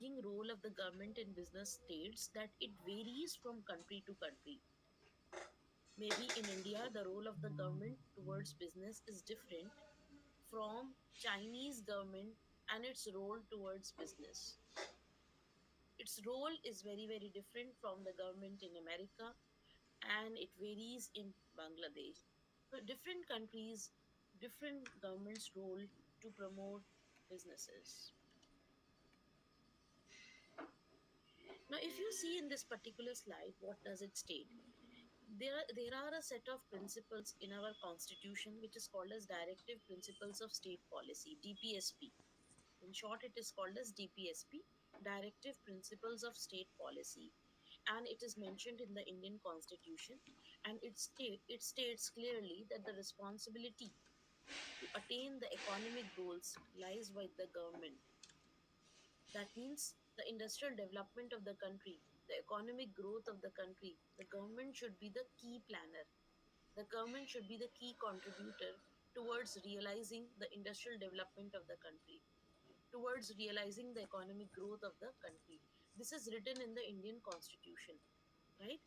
Role of the government in business states that it varies from country to country. Maybe in India, the role of the government towards business is different from Chinese government and its role towards business. Its role is very, very different from the government in America, and it varies in Bangladesh. So different countries, different governments' role to promote businesses. Now, if you see in this particular slide, what does it state? There are a set of principles in our constitution which is called as Directive Principles of State Policy, DPSP. In short, it is called as DPSP, Directive Principles of State Policy. And it is mentioned in the Indian Constitution. And it states clearly that the responsibility to attain the economic goals lies with the government. That means the industrial development of the country, the economic growth of the country, the government should be the key planner. The government should be the key contributor towards realizing the industrial development of the country, towards realizing the economic growth of the country. This is written in the Indian Constitution, right?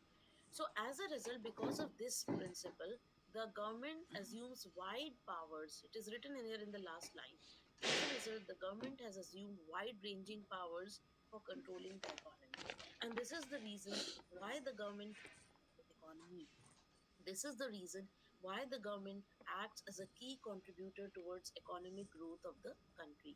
So, as a result, because of this principle, the government assumes wide powers. It is written in here in the last line. As a result, the government has assumed wide ranging powers for controlling the economy. And this is the reason why the government economy. This is the reason why the government acts as a key contributor towards economic growth of the country.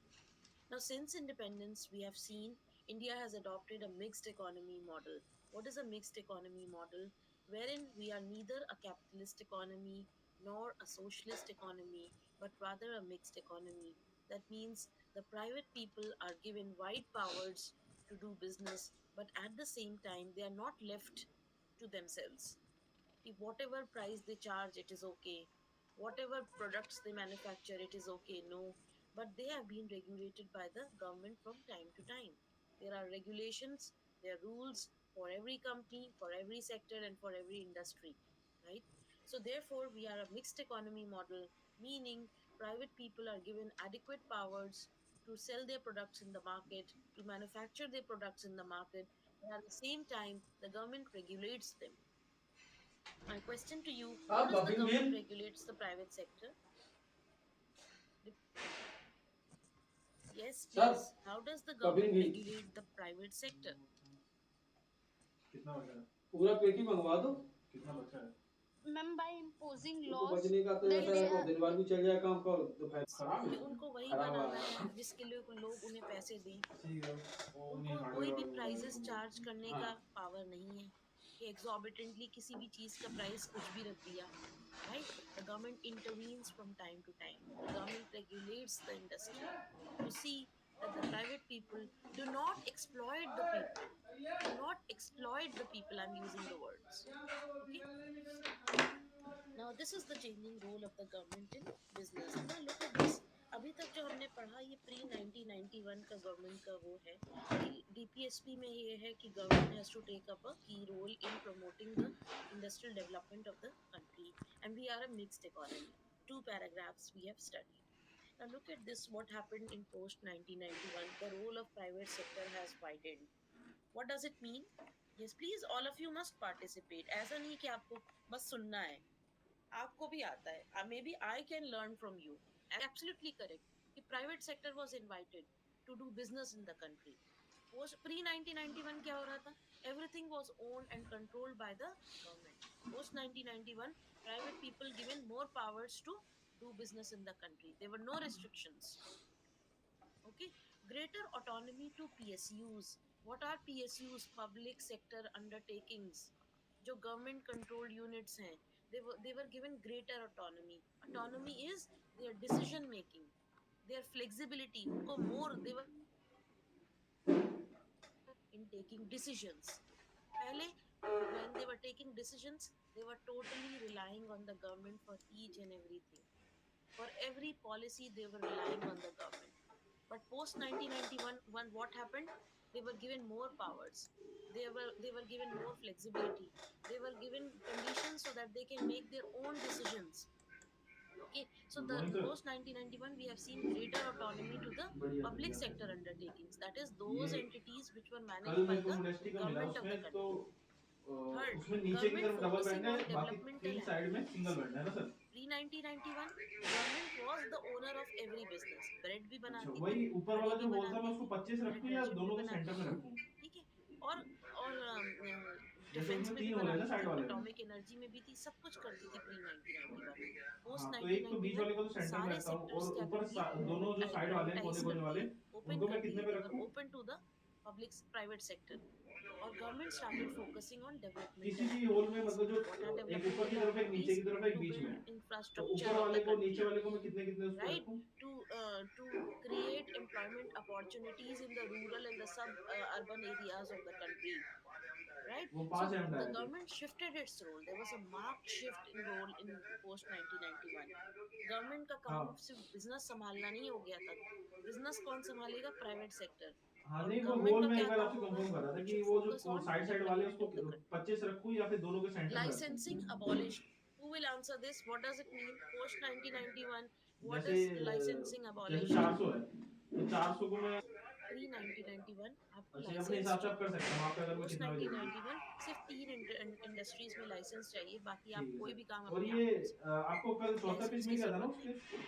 Now, since independence, we have seen India has adopted a mixed economy model. What is a mixed economy model? Wherein we are neither a capitalist economy nor a socialist economy, but rather a mixed economy. That means the private people are given wide powers to do business, but at the same time, they are not left to themselves. If whatever price they charge, it is okay. Whatever products they manufacture, it is okay. No, but they have been regulated by the government from time to time. There are regulations, there are rules for every company, for every sector, and for every industry, right? So therefore we are a mixed economy model, meaning private people are given adequate powers to sell their products in the market, to manufacture their products in the market, and at the same time the government regulates them. My question to you: how हाँ does the बबिंग government mean regulates the private sector? Yes, sir please. How does the बबिंग government mean regulate the private sector? कितना बचा है पूरा पेटी मंगवा दो कितना बचा है Ma'am, by imposing उनको laws बचने का तो that ऐसा they है को are दिन भर भी चल जाए काम को दोपहर खराब कि है उनको वही खराब आ बनाना रहा है है जिसके लिए लोग उन्हें पैसे दें। ठीक है वो नहीं उनको कोई हार्डवेयर भी वालों प्राइजेस चार्ज को करने हाँ का पावर नहीं है कि एग्जॉर्बिटेंटली किसी भी चीज का प्राइस कुछ भी रख दिया, right? The government intervenes from time to time. The government regulates the industry to see that the private people do not exploit the people. Do not exploit the people. I'm using the words. Okay. Now this is the changing role of the government in business. Now look at this. अभी तक जो हमने पढ़ा ये pre 1991 का government का वो है कि डीपीएसपी में ये है कि government has to take up a key role in promoting the industrial development of the country and we are a mixed economy. Two paragraphs we have studied. Now look at this, what happened in post 1991. The role of private sector has widened. What does it mean? Yes, please, all of you must participate. ऐसा नहीं कि आपको बस सुनना है, आपको भी आता है. Maybe I can learn from you. Absolutely correct कि private sector was invited to do business in the country. Post pre 1991 क्या हो रहा था? Everything was owned and controlled by the government. Post 1991, private people given more powers to do business in the country. There were no restrictions. Okay. Greater autonomy to PSUs. What are PSUs? Public sector undertakings. जो government controlled units हैं, they were given greater autonomy. Autonomy is their decision making, their flexibility. उनको more they were in taking decisions. पहले when they were taking decisions, they were totally relying on the government for each and everything. For every policy, they were relying on the government. But post 1991, when what happened? They were given more powers. They were given more flexibility. They were given conditions so that they can make their own decisions. Okay, so good the morning post 1991 we have seen greater autonomy to the बढ़िया Public बढ़िया sector फिर undertakings, that is ये those entities which were कल managed by मेरे को the modesty का मिला government of the उसमें तो country. Third, उसमें नीचे की government तरफ डबल focusing बेड है on बाकी developmental तीन साइड में सिंगल activities. बेड है ना sir Pre 1991 government was the owner of every business. Bread भी अच्छा बनाती थी, वही ऊपर घड़ी वाला भी जो होल था मैं बनाती उसको थी, 25 और रखूं या डिटर्जेंट भी दोनों को सेंटर बनाती में थी, रखूं ठीक है। और जैसे डिफेंस उसमें में भी तीन होल है ना बनाती साइड थी, वाले में एटॉमिक एनर्जी में भी थी, सब कुछ करती थी प्री 1991 में। हाँ पोस्ट तो एक तो बीच 1991 वाले को तो सेंटर में सारे रखता हूँ और सेक्टर्स क्या ऊपर करती है, दोनों जो साइड वाले हैं प्राइवेटाइज कोने कोने कर वाले दिए, ओपन उनको कर मैं कितने दिए, पे देवर रखूं open to the public private sector. और गवर्नमेंट स्टार्टेड फोकसिंग ऑन किसी डेवलपमेंटल भी होल में एक्टिविटीज. मतलब जो व्हाट आर एक ऊपर की डेवलपमेंटल तरफ एक नीचे एक्टिविटीज? की तरफ एक To बीच में है build तो infrastructure ऊपर of वाले the को नीचे country, वाले को मैं कितने कितने उस पे right? रखूं To create employment opportunities in the rural and the sub urban areas of the country, right? वो So 5 the direct government shifted its role. There was a marked shift in role in post 1991. Government का हाँ काम सिर्फ business संभालना नहीं हो गया था. बिजनेस कौन संभालेगा? Private sector. हाँ और नहीं वो गवर्नमेंट होल का में एक क्या बार काम आपसे होगा? कंफर्म कर रहा था इट कि शुड वो फोकस जो ऑन साइड साइड वाले डेवलपमेंट उसको ऑफ द कंट्री. 25 रखूं या फिर दोनों के सेंटर में रखूं Licensing abolished. Who will answer this? What does it mean? Post 1991, what जैसे is licensing जैसे abolished? 400 है तो 400 को मैं प्री 1991 आपको अच्छा अपने लाइसेंस हिसाब से आप कर चाहिए. सकते हैं वहाँ पे अगर मैं पोस्ट कितना भी दे दूँ 1991 सिर्फ तीन इंडस्ट्रीज में लाइसेंस चाहिए, बाकी आप ठीक है कोई भी काम सर और अपने ये आप कर सकते हो. आपको कल 74 पीस लाइसेंस मिल की गया था ना जरूरत नहीं.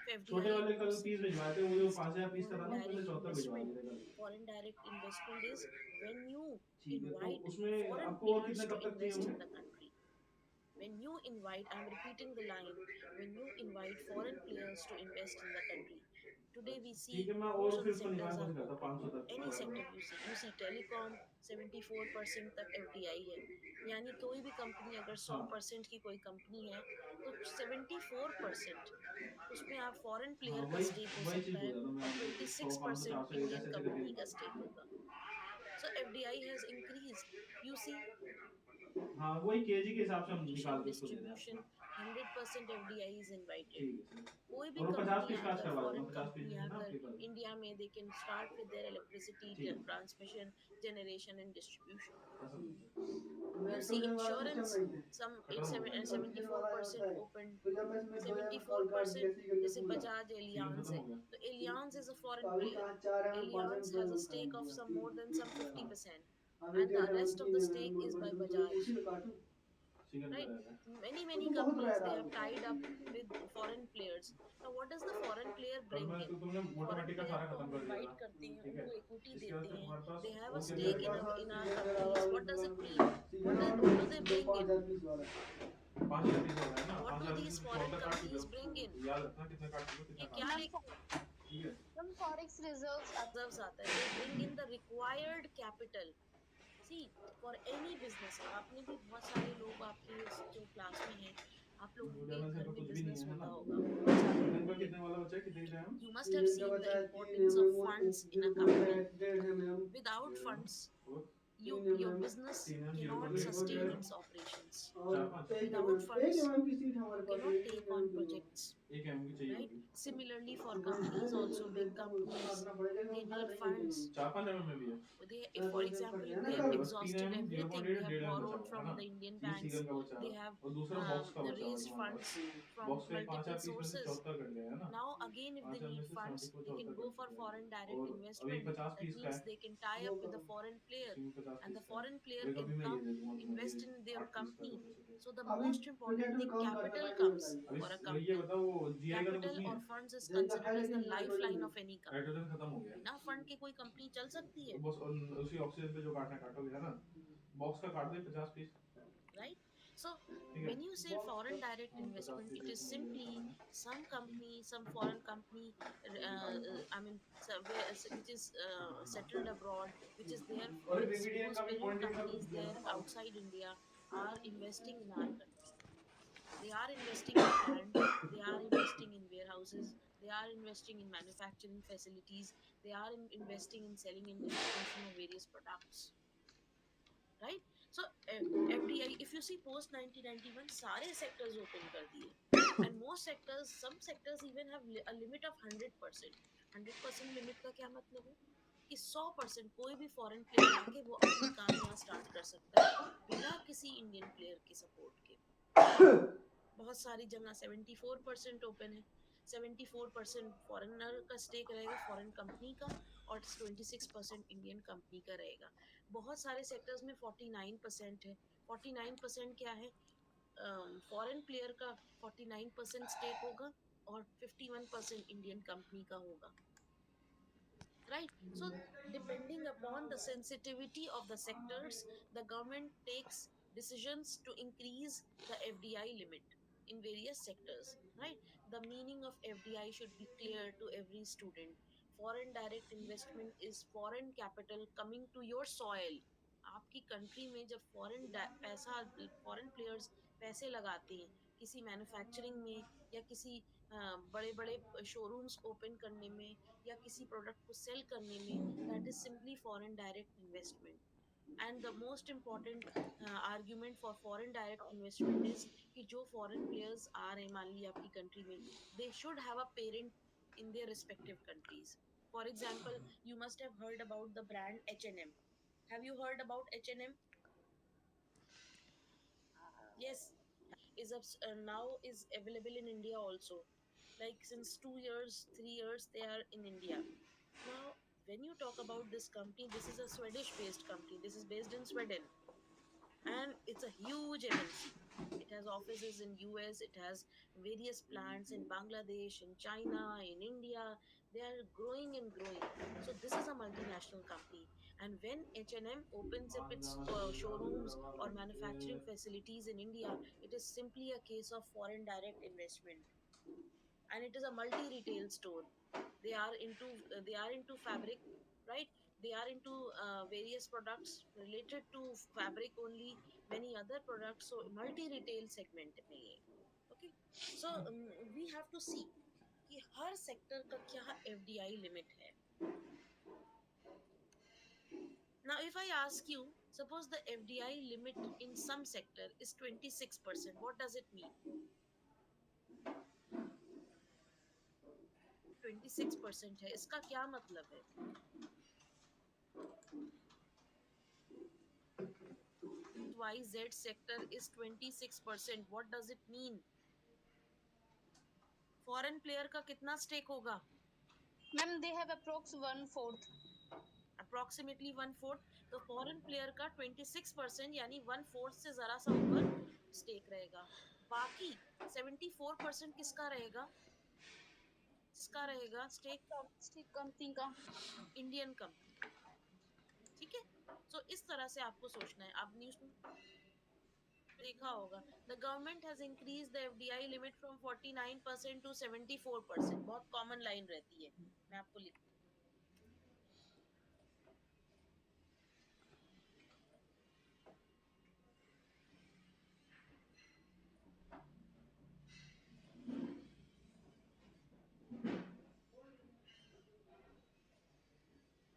उसके छोटे एफडीआई वाले कल most पीस भिजवाए थे वो जो increased 5,000 पीस का था foreign ना उसमें से direct 74 भिजवा investment. दिए थे कल Foreign direct investment is when you ठीक है तो invite उसमें foreign आपको और players कितने to कब तक चाहिए invest in होंगे the country. When you invite, I'm repeating the line, when you invite foreign players to invest in the country. Today we अच्छा ठीक see है मैं most और of फिर the उसको sectors निकालने की are कोशिश करता हूँ open. 500 तक Any थोड़ा sector सा you see telecom 74% तक FDI है. यानी कोई भी कंपनी अगर हाँ 100% की कोई कंपनी है तो 74% उसमें आप फॉरेन हाँ प्लेयर का वही स्टेक हो वही सकता चीज़ बोल है, रहा था और मैं 100 500 26% 400 इंडियन ऐसे ऐसे करके कंपनी का निकालता स्टेक होगा. So FDI has increased. You see, हाँ वही केजी के हिसाब से हम निकाल Asian के उसको दे रहे हैं distribution, आपको 100% FDI is invited. ठीक है सर कोई भी और वो 50 कंपनी पीस का आज आकर, करवा देता फॉरेन हूँ 50 पीस कंपनी है ना आकर आपके पास इंडिया में, they can start with their electricity ठीक है transmission, generation and distribution. You see nitrogen वाला सिस्टम insurance, नहीं है some खत्म हो गया ऑक्सीजन वाला जो होता 74% है open, तो जब मैं इसमें 2 74%. गैस करके जैसे पूरा बजाज सीजन एलियांज खत्म है, हो गया तो ठीक एलियांज is a तो foreign अभी player. कहाँ 4 है 5 है Allianz has a में खत्म stake हो of गया some more 3 than some हाँ 50%, अभी and the 10 है rest of the 3 है stake is by तो Bajaj. उसी में काटूं सीजन पे Right? रहेगा वो Many तो बहुत companies, रहेगा they have आपको tied up with foreign players. Now what does the foreign player कल bring मैं in? तो तुमने Foreign ऑटोमेटिक का player सारा को खत्म हम कर दिया invite था करते हैं, ठीक है उनको equity इसके बाद देते फिर हैं, हमारे पास they have a और क्या मेरे stake चाहिए in पास और in our सीजन वाला companies. वाली What does it दुकान mean? सीजन वाला What do they जो bring in? 5000 पीस वाला 5,000 पीस हो रहा है ना What do 5,000 these पीस में foreign 74 काट चुके companies bring in? हो याद रखना कितने काट चुके हो कितना ये काट क्या Some लेके ठीक है some forex reserves are reserves आता है? They bring in the required capital. See, for any business, आपने भी बहुत सारे लोग आपके जो क्लास में हैं, आप लोगों के डायमेंशन घर का में कुछ भी नहीं बिजनेस है होता ना होगा, बहुत सारे सीजन लोगों का के. कितने वाला बचा है कितने की time You must have season का seen the बचा है 3 importance of funds in a company. 1.5 mm Without 0 funds, और your 3 mm business 3 cannot 0.8 sustain और its operations. चार पाँच एक Without mm एक funds, mm की सीट you हमारे पास cannot एक take mm on की होगा projects. एक एम की चाहिए Right? होगी Similarly, for तो वही है companies also, big एकदम companies, काटना पड़ेगा they इसमें need फायदा ही नहीं funds. है 4-5 में भी है They, if मैं for 2 दिन कट example, गया if ना they have कल बस 3 exhausted M everything, they 0.8 have 1.5 बचा borrowed हुआ है from ना the Indian ये banks, सीजन का बचा they हुआ have और दूसरा बॉक्स का बचा हुआ है raised तुम्हारे पास funds from बॉक्स का एक multiple 5,000 पीस में से sources. 74 कट गया है ना Now again, if they 5,000 में need से funds, 74 they can 74 go cut for चुका foreign है direct और अभी investment. 50 That पीस का means है they can tie वो up with a करो foreign player, इसी में 50 and पीस the का है foreign player और एक can अभी मैं ये come, दे दूंगा तुम्हें ये invest in their 8 पीस का company. छोटे से So the अभी most important प्रोजेक्ट में thing, कौन करता capital है ये comes बताइए for a अभी ये company. बताओ वो जीआई का तो कुछ Capital नहीं or है funds is जय का है considered as the लेकिन नाइट्रोजन lifeline में of any company. नाइट्रोजन खत्म हो गया बिना फंड के कोई कंपनी चल सकती तो है, बस उसी ऑक्सीजन पे जो काटना काटोगे है ना बॉक्स का काट दे 50 पीस right? So ठीक है when you say box foreign direct 50 investment, piece it is इसमें ये simply खाना है some company, some foreign company, I mean, which is settled abroad, which is there, और वीवीडीएन whose का भी parent पॉइंट company कुछ is दिया there था ना outside India, are investing in our country. They are investing in land, they are investing in warehouses, they are investing in manufacturing facilities, they are investing in selling and distribution of various products. Right? So FDI, if you see post 1991, सारे sectors open कर दिए, and most sectors, some sectors even have a limit of 100%. 100% limit का क्या मतलब है कि 100% कोई भी फॉरेन प्लेयर आके वो अपनी काम यहाँ स्टार्ट कर सकता है बिना किसी इंडियन प्लेयर के सपोर्ट के. बहुत सारी जगह 74% ओपन है. 74% फॉरेनर का स्टेक रहेगा, फॉरेन कंपनी का, और 26% इंडियन कंपनी का रहेगा। बहुत सारे सेक्टर्स में 49% है। 49% क्या है? फॉरेन प्लेयर का 49% स्टेक होगा और 51% इंडियन कंपनी का होगा, right? So depending upon the sensitivity of the sectors, the government takes decisions to increase the FDI limit in various sectors, right? The meaning of FDI should be clear to every student. Foreign direct investment is foreign capital coming to your soil. आपकी country में जब पैसा, foreign players पैसे लगाते हैं किसी manufacturing में, या किसी बड़े बड़े शोरूम्स ओपन करने में, या किसी प्रोडक्ट को सेल करने में, that is simply foreign direct investment. And the most important argument for foreign direct investment is कि जो फॉरेन प्लेयर्स आ रहे हैं मान ली आपकी कंट्री में, they should have a parent in their respective countries. For example, you must have heard about the brand H&M. Have you heard about H&M? Yes, is now is available in India also. Like since 2 years, 3 years, they are in India. Now, when you talk about this company, this is a Swedish-based company. This is based in Sweden, and it's a huge MNC. It has offices in US. It has various plants in Bangladesh, in China, in India. They are growing and growing. So this is a multinational company. And when H&M opens up its showrooms or manufacturing facilities in India, it is simply a case of foreign direct investment, and it is a multi retail store. They are into fabric, right? They are into various products related to fabric only, many other products, so multi retail segment में ये, okay? So we have to see कि हर sector का क्या FDI limit है। Now if I ask you, suppose the FDI limit in some sector is 26%, what does it mean? 26% है, इसका क्या मतलब है? YZ sector is 26%. What does it mean? Foreign player का कितना स्टेक होगा? Ma'am, they have approx 1/4. Approximately 1/4। तो foreign player का 26% यानी 1/4 से जरा सा ऊपर स्टेक रहेगा। बाकी 74% किसका रहेगा? किसका रहेगा स्टेक? Domestic company का। Indian company. ठीक है, सो इस तरह से आपको सोचना है। आप न्यूज में देखा होगा, the government has increase the FDI limit from 49% to 74%। बहुत कॉमन लाइन रहती है, मैं आपको लिख,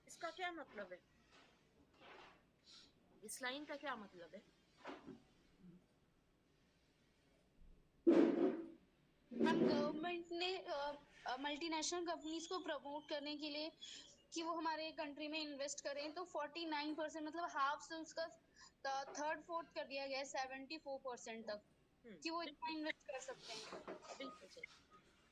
इसका क्या मतलब है? इस लाइन का क्या मतलब है? मैम, गवर्नमेंट ने मल्टीनेशनल कंपनीज को प्रमोट करने के लिए कि वो हमारे कंट्री में इन्वेस्ट करें, तो 49% मतलब हाफ से उसका थर्ड फोर्थ कर दिया गया है 74% तक, कि वो इतना बिल्कुल, इन्वेस्ट कर सकते हैं। बिल्कुल सही,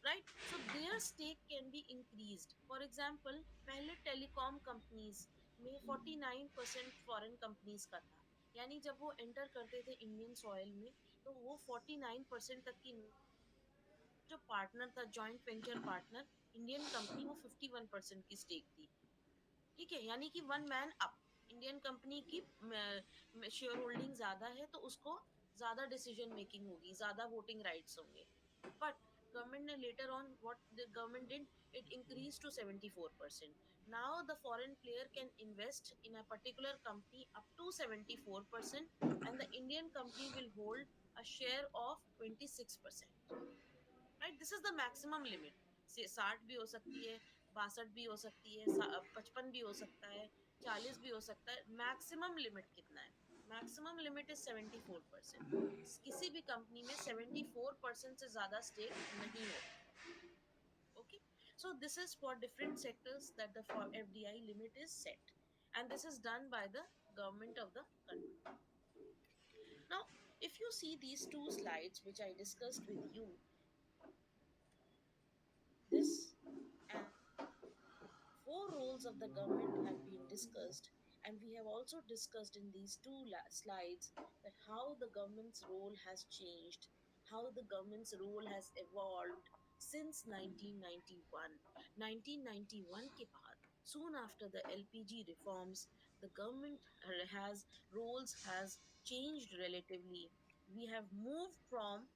right? So their stake can be increased. For example, पहले टेलीकॉम कंपनीज में 49% फॉरेन कंपनीज का था, यानी जब वो एंटर करते थे इंडियन सॉइल में, तो वो 49% तक की, जो पार्टनर था, joint venture partner Indian company, वो 51% की स्टेक थी। ठीक है, यानी कि one man up, Indian company की शेयर होल्डिंग ज्यादा है तो उसको ज्यादा डिसीजन मेकिंग होगी, ज्यादा वोटिंग राइट्स होंगे। बट गवर्नमेंट ने later on, what the government did, it increase to 74%। Now the foreign player can invest in a particular company up to 74%, and the Indian company will hold a share of 26%, right? This is the maximum limit. 60 भी हो सकती है, 62 भी हो सकती है, 55 भी हो सकता है, 40 भी हो सकता है। मैक्सिमम लिमिट कितना है? Maximum limit is 74%। किसी भी कंपनी में 74% से ज्यादा स्टेक नहीं होगा। Okay, so this is for different sectors that the FDI limit is set, and this is done by the government of the country. Now if you see these two slides which I discussed with you, This and the four roles of the government have been discussed, and we have also discussed in these two slides that how the government's role has changed, how the government's role has evolved since 1991. 1991 ke baad, soon after the LPG reforms, the government has roles has changed relatively. We have moved from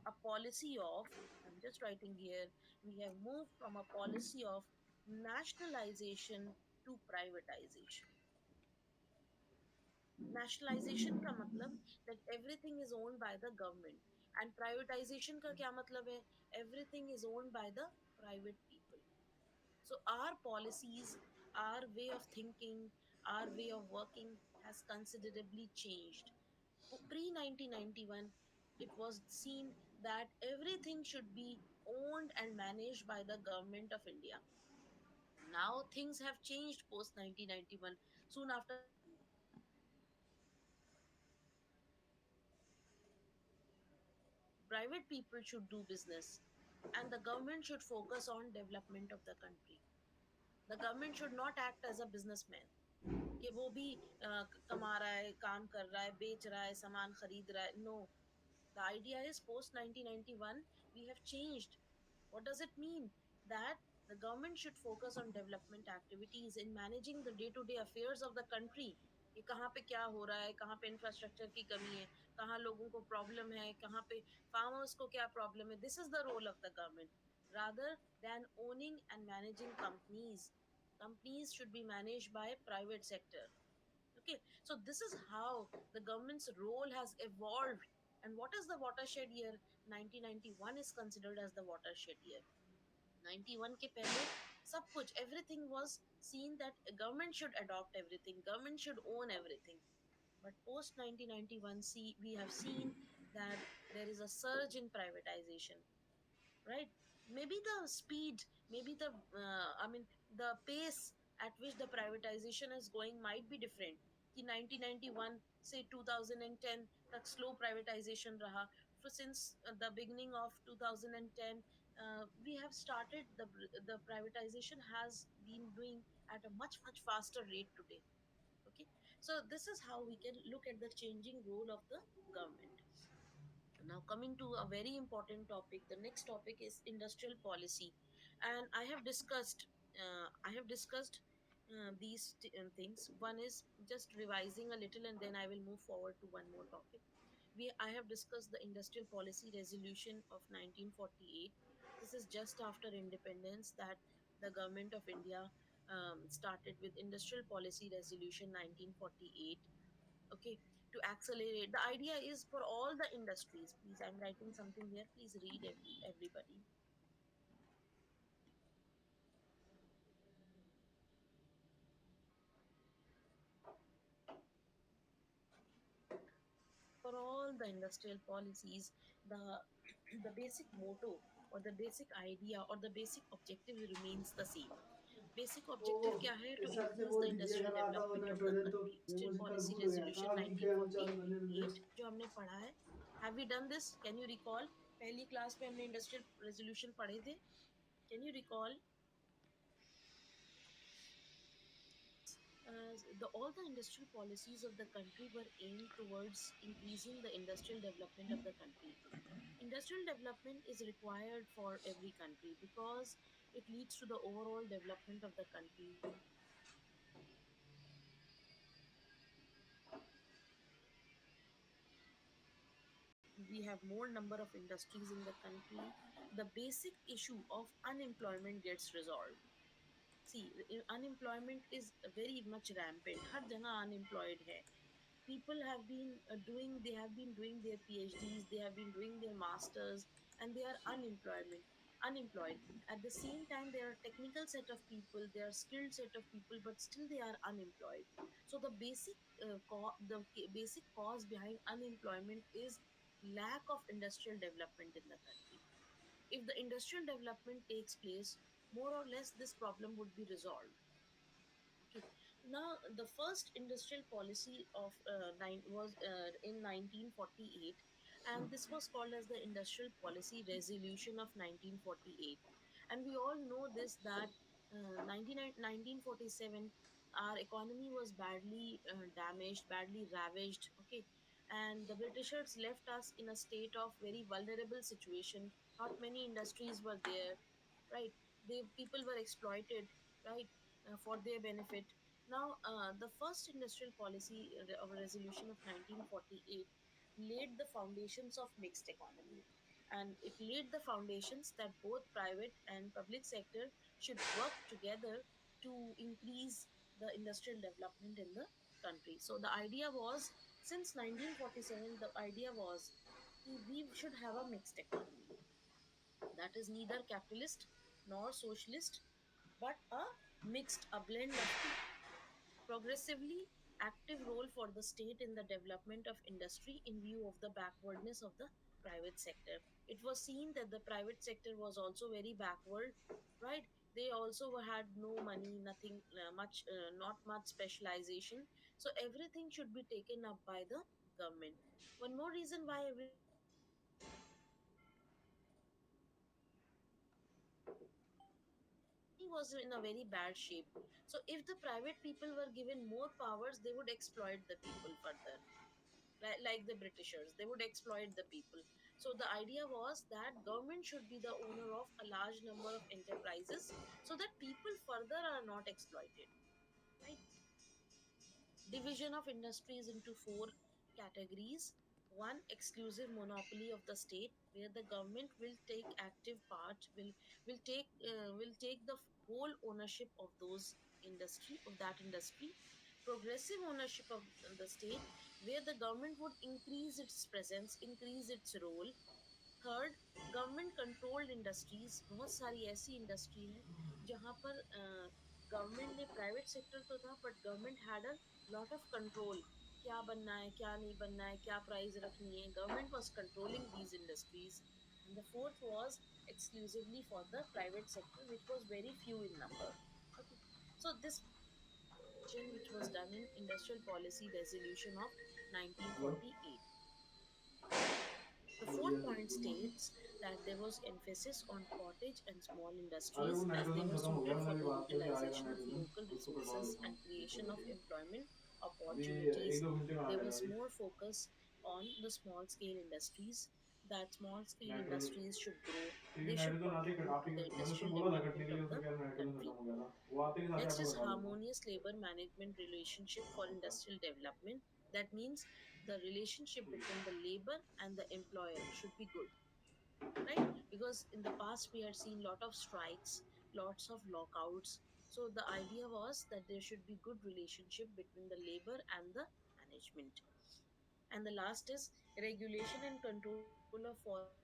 a policy of, I'm just writing here, we have moved from a policy of nationalization to privatization. Nationalization का मतलब that everything is owned by the government, and privatization का क्या मतलब है, everything is owned by the private people. So our policies, our way of thinking, our way of working has considerably changed. Pre 1991, it was seen that everything should be owned and managed by the government of India. Now things have changed post 1991. Soon after the privatization, private people should do business, private people should do business, and the government should focus on development of the country. The government should not act as a businessman कि वो भी कमा रहा है, काम कर रहा है, बेच रहा है, सामान खरीद रहा है. No, the idea is post 1991 we have changed. What does it mean? That the government should focus on development activities in managing the day to day affairs of the country. कि कहाँ पे क्या हो रहा है, कहाँ पे इंफ्रास्ट्रक्चर की कमी है, कहाँ लोगों को प्रॉब्लम है, कहाँ पे फार्मर्स को क्या प्रॉब्लम है. This is the role of the government rather than owning and managing companies. Companies should be managed by private sector. Okay, so this is how the government's role has evolved. And what is the watershed year? 1991 is considered as the watershed year. 91 के पहले सब कुछ, everything was seen that government should adopt everything, government should own everything. But post 1991, see, we have seen that there is a surge in privatization, right? Maybe the speed, maybe the I mean the pace at which the privatization is going might be different. कि 1991 say 2010 तक slow privatization raha. For since the beginning of 2010, we have started the privatization has been doing at a much faster rate today. Okay, so this is how we can look at the changing role of the government. Now coming to a very important topic, the next topic is industrial policy, and I have discussed these things. One is just revising a little, and then I will move forward to one more topic. I have discussed the industrial policy resolution of 1948. This is just after independence that the government of India started with industrial policy resolution 1948. Okay, to accelerate, the idea is for all the industries. Please, I'm writing something here, please read everybody. For all the industrial policies, the the basic motto or the basic idea or the basic objective remains the same. Basic वो objective क्या है? To इस साल से increase वो the दिया industrial कर रहा था वो development of the नाइट्रोजन तो country. Industrial म्यूजिकल policy भूल गया था resolution अब क्या है चालू करने में दिस 1948 जो हमने पढ़ा है. Have we done this? Can you recall? पहली क्लास में हमने इंडस्ट्रियल रेजोल्यूशन पढ़े थे. Can you recall? All the industrial policies of the country were aimed towards increasing the industrial development of the country. Industrial development is required for every country because it leads to the overall development of the country. When there is industrial development, when there is we have more number of industries in the country, the basic issue of unemployment gets resolved. See, unemployment is very much rampant. हर जगह unemployed है. People have been they have been doing their PhDs, they have been doing their masters, and they are unemployed. At the same time, there are technical set of people, there are skilled set of people, but still they are unemployed. So the basic cause behind unemployment is lack of industrial development in the country. If the industrial development takes place, more or less this problem would be resolved. Okay. Now, the first industrial policy of was in 1948, and this was called as the Industrial Policy Resolution of 1948. And we all know this, that 1947, our economy was badly damaged, badly ravaged, okay, and the Britishers left us in a state of very vulnerable situation. Not many industries were there, right? They people were exploited, right, for their benefit. Now, the first industrial policy of resolution of 1948 laid the foundations of mixed economy, and it laid the foundations that both private and public sector should work together to increase the industrial development in the country. So the idea was, since 1947, the idea was we should have a mixed economy, that is neither capitalist nor socialist, but a mixed, a blend of two. Progressively active role for the state in the development of industry in view of the backwardness of the private sector. It was seen that the private sector was also very backward, right? They also had no money, nothing much, not much specialization. So everything should be taken up by the government. One more reason why everything should be taken up by the government is because the economy was in a very bad shape. So if the private people were given more powers, they would exploit the people further. Like the Britishers, they would exploit the people. So the idea was that government should be the owner of a large number of enterprises so that people further are not exploited, right? Division of industries into four categories. One, exclusive monopoly of the state, where the government will take active part, will take the whole ownership of those industry of that industry. Progressive ownership of the state, where the government would increase its presence, increase its role. Third, government controlled industries, बहुत सारी ऐसी industry है जहाँ पर government ने, private sector तो था but government had a lot of control, क्या बनना है क्या नहीं बनना है, क्या प्राइस रखनी है, government was controlling these industries. And the fourth was exclusively for the private sector, which was very few in number. Okay, so this which was done in industrial policy resolution of hello 1948. The बढ़िया fourth से point सुनो। states that there was emphasis on cottage and small अरे वो industries as they nitrogen were खत्म हो गया, suited for मतलब अभी the बात करके आएगा utilization of नाइट्रोजन, local उसको कटवा resources देता and हूँ, उसको creation of बढ़िया। employment अभी एक opportunities. दो घंटे में आ There जाएगा was अभी। more focus on the small scale industries, that small scale nitrogen, industries should grow, क्योंकि they should नाइट्रोजन आते ही contribute आप to ही, the मैंने उसको industrial बोला था कटने development के लिए, of उसने the कहा नाइट्रोजन खत्म country. हो गया था, वो आते के साथ ही Next आपको is कटवा देता हूँ। harmonious labor management relationship for अच्छा industrial development. That means the relationship between the labor and the employer should be good, right? Because in the past we had seen lot of strikes, lots of lockouts. So the idea was that there should be good relationship between the labor and the management. And the last is regulation and control of foreign